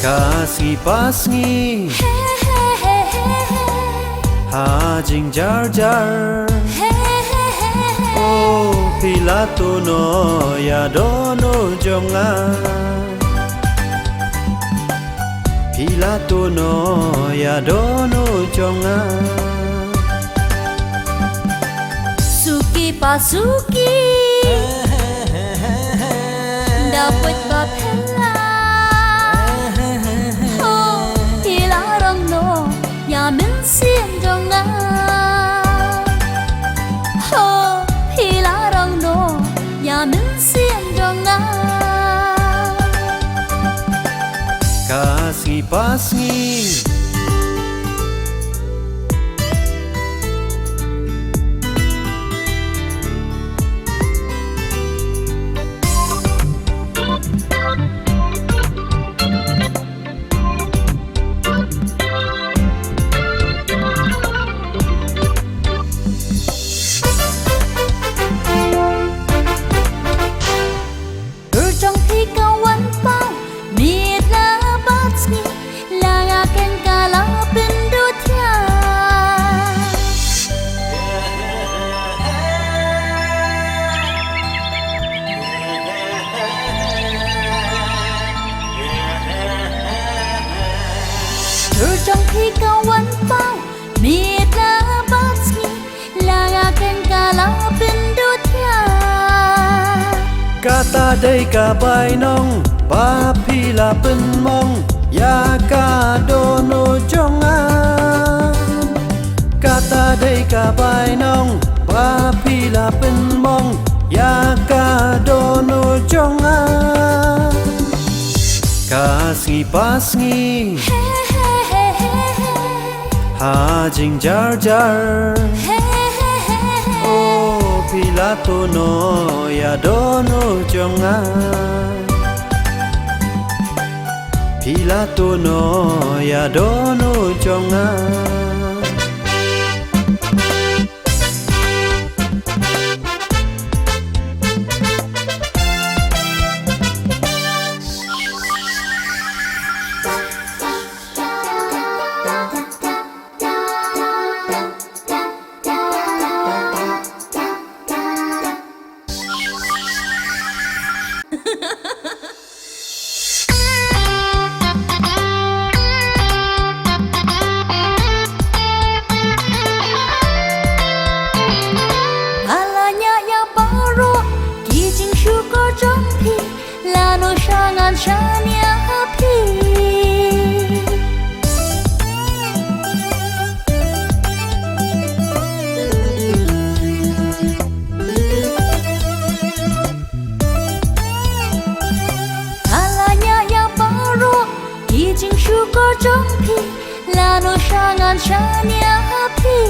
Kasih pasngi Hajing jar Oh pilato no ya dono jonga Pilato no ya dono jonga Suki pasuki dapat papela Oh hilarang no ya mensiam jonga Oh hilarang no ya mensiam jonga Kasih pasngi trong khi kawan pau mita basmi langakan kala pendutia Kata day ka bay nong ba pila pen mong ya ka dono jonga Kata day ka bay nong ba pila pen mong ya ka dono jonga Kasih pasngi Hajing jar Oh pilato no ya dono jonga Pilato no ya dono jonga Shania happy Alanya ya baru kijing syukur jompi lano shangan shania happy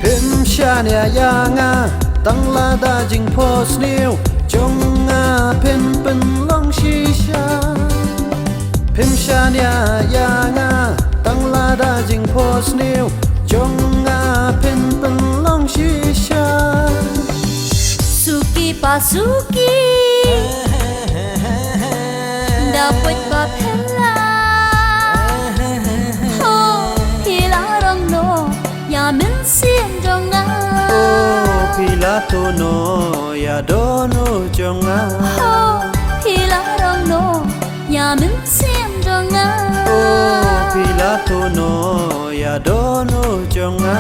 Pim shania yanga tang la da jing pos niu Jonga pin pen long shisha Pim shania yanga tang la da jing pos niu Jonga pin pen long shisha Suki pasuki dapat papela Oh hilarang no ya mensiam jonga Pilato no ya dono jonga Oh hilarang no ya mensiam jonga Oh Pilato no ya dono jonga